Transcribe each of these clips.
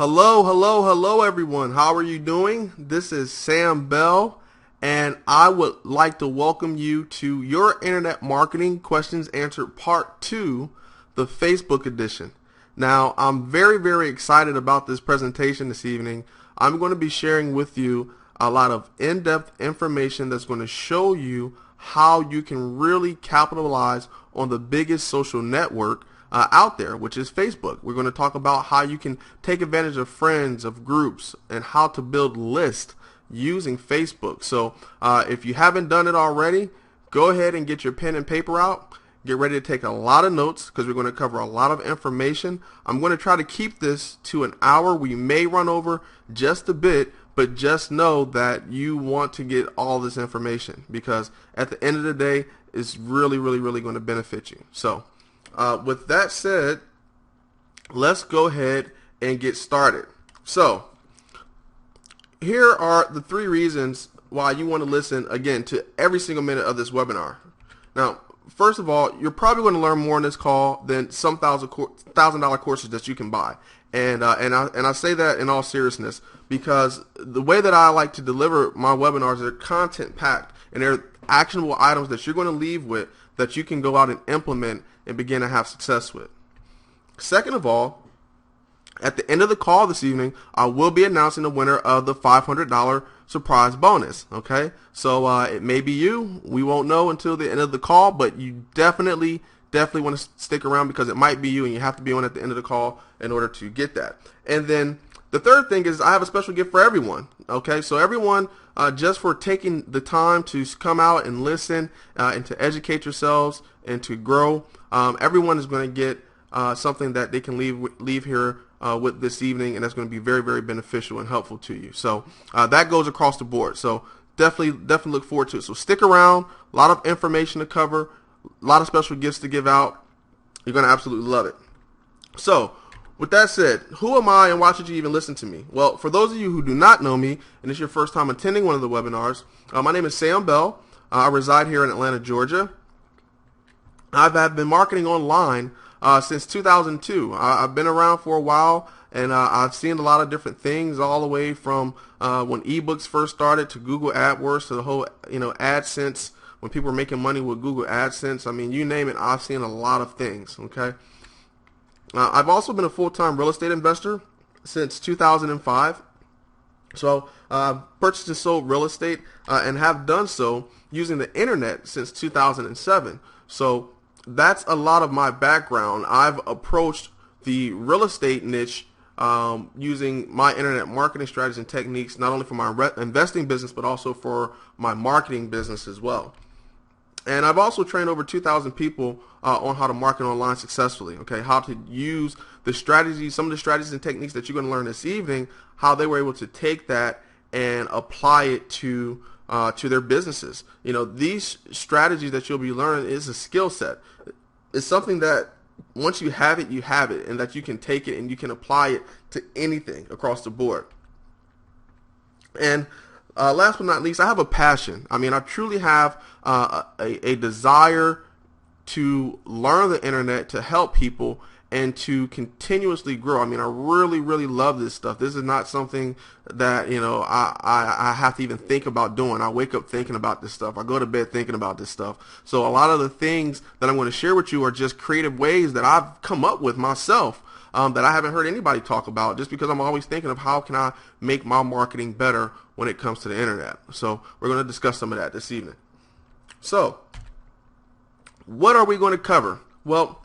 Hello, everyone. How are you doing? This is Sam Bell, and I would like to welcome you to your Internet Marketing Questions Answered Part 2, the Facebook edition. Now, I'm very excited about this presentation this evening. I'm going to be sharing with you a lot of in-depth information that's going to show you how you can really capitalize on the biggest social network out there, which is Facebook. We're going to talk about how you can take advantage of friends, of groups, and how to build lists using Facebook. So if you haven't done it already, go ahead and get your pen and paper out. Get ready to take a lot of notes because we're going to cover a lot of information. I'm going to try to keep this to an hour. We may run over just a bit, but just know that you want to get all this information because at the end of the day, it's really going to benefit you. So with that said, let's go ahead and get started. So here are the 3 reasons why you want to listen again to every single minute of this webinar. Now, first of all, you're probably going to learn more in this call than some $1,000 courses that you can buy. And I say that in all seriousness because the way that I like to deliver my webinars are content packed and they're actionable items that you're going to leave with that you can go out and implement and begin to have success with. Second of all, at the end of the call this evening, I will be announcing the winner of the $500 surprise bonus. Okay, so it may be you. We won't know until the end of the call, but you definitely want to stick around because it might be you, and you have to be on at the end of the call in order to get that. And then the third thing is I have a special gift for everyone. Okay, so everyone, just for taking the time to come out and listen and to educate yourselves and to grow, everyone is going to get something that they can leave here with this evening, and that's going to be very beneficial and helpful to you. So that goes across the board. So definitely look forward to it. So stick around. A lot of information to cover. A lot of special gifts to give out. You're going to absolutely love it. So with that said, who am I and why should you even listen to me? Well, for those of you who do not know me and it's your first time attending one of the webinars, my name is Sam Bell. I reside here in Atlanta, Georgia. I've been marketing online since 2002. I've been around for a while, and I've seen a lot of different things, all the way from when ebooks first started to Google AdWords to the whole AdSense, when people were making money with Google AdSense. I mean, you name it, I've seen a lot of things. Okay, I've also been a full-time real estate investor since 2005. So I've purchased and sold real estate and have done so using the internet since 2007. So that's a lot of my background. I've approached the real estate niche using my internet marketing strategies and techniques, not only for my investing business, but also for my marketing business as well. And I've also trained over 2,000 people on how to market online successfully. Okay, how to use the strategies, some of the strategies and techniques that you're going to learn this evening, how they were able to take that and apply it to their businesses. These strategies that you'll be learning is a skill set. It's something that once you have it, and that you can take it and you can apply it to anything across the board. And last but not least, I have a passion. I mean, I truly have a desire to learn the internet, to help people, and to continuously grow. I mean, I really love this stuff. This is not something that, I have to even think about doing. I wake up thinking about this stuff. I go to bed thinking about this stuff. So a lot of the things that I'm going to share with you are just creative ways that I've come up with myself that I haven't heard anybody talk about, just because I'm always thinking of how can I make my marketing better when it comes to the internet. So we're going to discuss some of that this evening. So what are we going to cover? Well,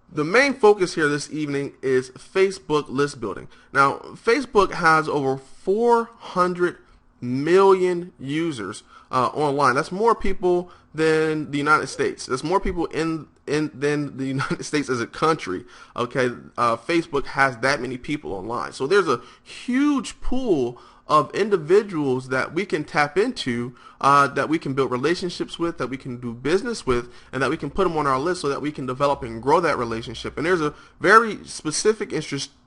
the main focus here this evening is Facebook list building. Now, Facebook has over 400 million users online. That's more people than the United States. That's more people than the United States as a country. Okay, Facebook has that many people online. So there's a huge pool of individuals that we can tap into, that we can build relationships with, that we can do business with, and that we can put them on our list so that we can develop and grow that relationship. And there's a very specific and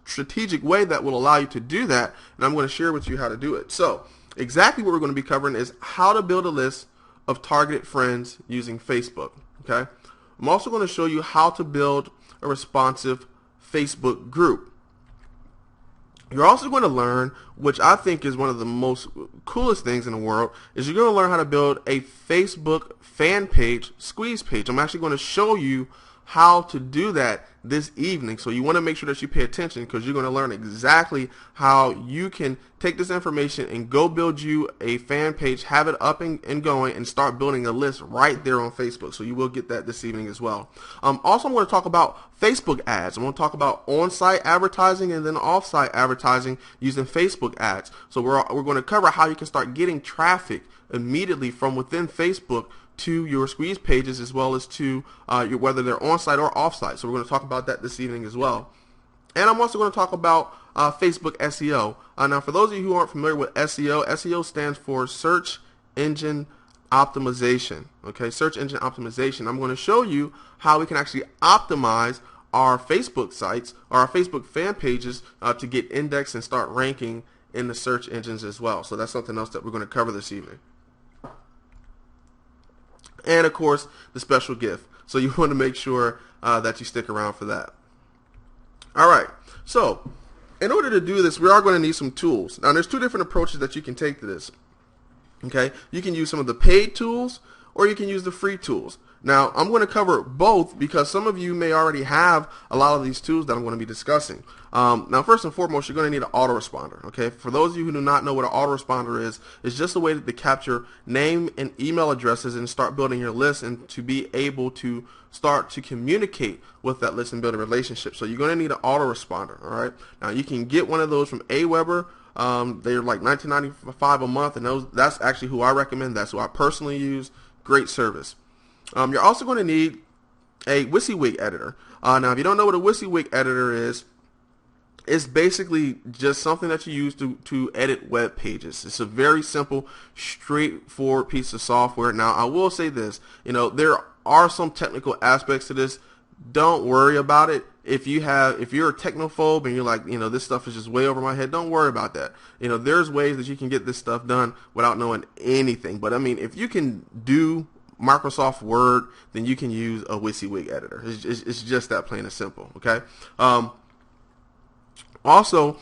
strategic way that will allow you to do that, and I'm going to share with you how to do it. So exactly what we're going to be covering is how to build a list of targeted friends using Facebook. Okay, I'm also going to show you how to build a responsive Facebook group. You're also going to learn, which I think is one of the most coolest things in the world, is you're going to learn how to build a Facebook fan page squeeze page. I'm actually going to show you how to do that this evening. So you want to make sure that you pay attention, because you're going to learn exactly how you can take this information and go build you a fan page, have it up and going, and start building a list right there on Facebook. So you will get that this evening as well. Also, I'm going to talk about Facebook ads. I'm going to talk about on-site advertising and then off-site advertising using Facebook ads. So we're going to cover how you can start getting traffic immediately from within Facebook to your squeeze pages, as well as to whether they're on-site or off-site. So we're going to talk about that this evening as well. And I'm also going to talk about Facebook SEO. Now, for those of you who aren't familiar with SEO, SEO stands for Search Engine Optimization. Okay, Search Engine Optimization. I'm going to show you how we can actually optimize our Facebook sites or our Facebook fan pages to get indexed and start ranking in the search engines as well. So that's something else that we're going to cover this evening. And of course, the special gift. So you want to make sure that you stick around for that. All right. So in order to do this, we are going to need some tools. Now, there's two different approaches that you can take to this. Okay. You can use some of the paid tools, or you can use the free tools. Now, I'm going to cover both because some of you may already have a lot of these tools that I'm going to be discussing. Now, first and foremost, you're going to need an autoresponder. Okay, for those of you who do not know what an autoresponder is, it's just a way to capture name and email addresses and start building your list, and to be able to start to communicate with that list and build a relationship. So you're going to need an autoresponder. All right. Now, you can get one of those from Aweber. They're like $19.95 a month, and that's actually who I recommend. That's who I personally use. Great service. You're also going to need a WYSIWYG editor. Now, if you don't know what a WYSIWYG editor is, it's basically just something that you use to edit web pages. It's a very simple, straightforward piece of software. Now, I will say this, there are some technical aspects to this. Don't worry about it. If you're a technophobe and you're like, this stuff is just way over my head, don't worry about that. There's ways that you can get this stuff done without knowing anything. But I mean, if you can do Microsoft Word, then you can use a WYSIWYG editor. It's just that plain and simple. Okay. Also,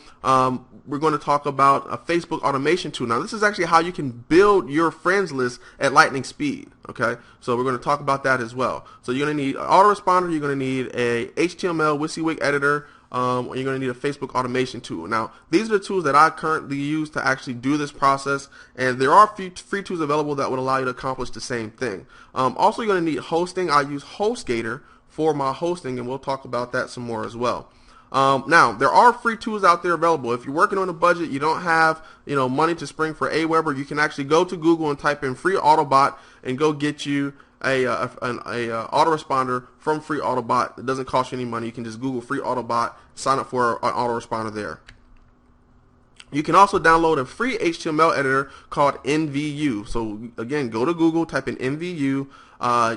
we're going to talk about a Facebook automation tool. Now, this is actually how you can build your friends list at lightning speed. Okay, so we're going to talk about that as well. So you're going to need an autoresponder. You're going to need a HTML WYSIWYG editor. You're going to need a Facebook automation tool. Now, these are the tools that I currently use to actually do this process, and there are free tools available that would allow you to accomplish the same thing. Also, you're going to need hosting. I use HostGator for my hosting, and we'll talk about that some more as well. Now, there are free tools out there available. If you're working on a budget, you don't have money to spring for Aweber, you can actually go to Google and type in free Autobot and go get you a autoresponder from free Autobot. It doesn't cost you any money. You can just Google free Autobot, sign up for an autoresponder there. You can also download a free HTML editor called NVU. So again, go to Google, type in NVU.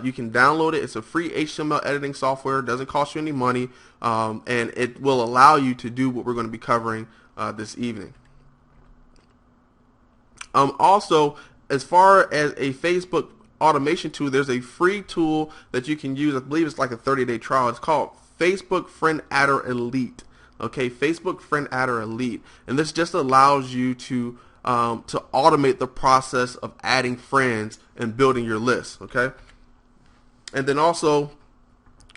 You can download it. It's a free HTML editing software. It doesn't cost you any money, and it will allow you to do what we're going to be covering this evening. Also, as far as a Facebook automation tool, there's a free tool that you can use. I believe it's like a 30-day trial. It's called Facebook Friend Adder Elite. Okay, Facebook Friend Adder Elite, and this just allows you to automate the process of adding friends and building your list. Okay, and then also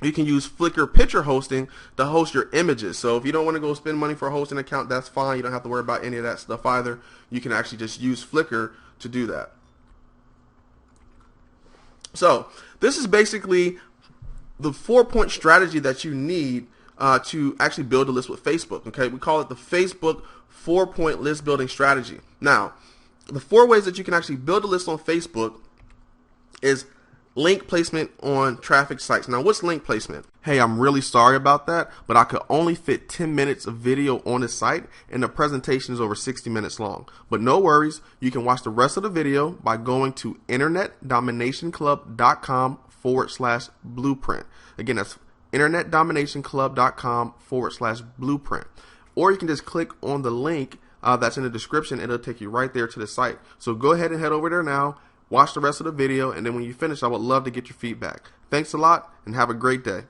you can use Flickr picture hosting to host your images. So if you don't want to go spend money for a hosting account, that's fine. You don't have to worry about any of that stuff either. You can actually just use Flickr to do that. So this is basically the 4-point strategy that you need to actually build a list with Facebook. Okay, we call it the Facebook 4-point list building strategy. Now, the 4 ways that you can actually build a list on Facebook is link placement on traffic sites. Now, what's link placement? Hey, I'm really sorry about that, but I could only fit 10 minutes of video on this site, and the presentation is over 60 minutes long. But no worries, you can watch the rest of the video by going to internetdominationclub.com/blueprint. Again, that's internetdominationclub.com/blueprint. Or you can just click on the link that's in the description, and it'll take you right there to the site. So go ahead and head over there now, watch the rest of the video, and then when you finish, I would love to get your feedback. Thanks a lot, and have a great day.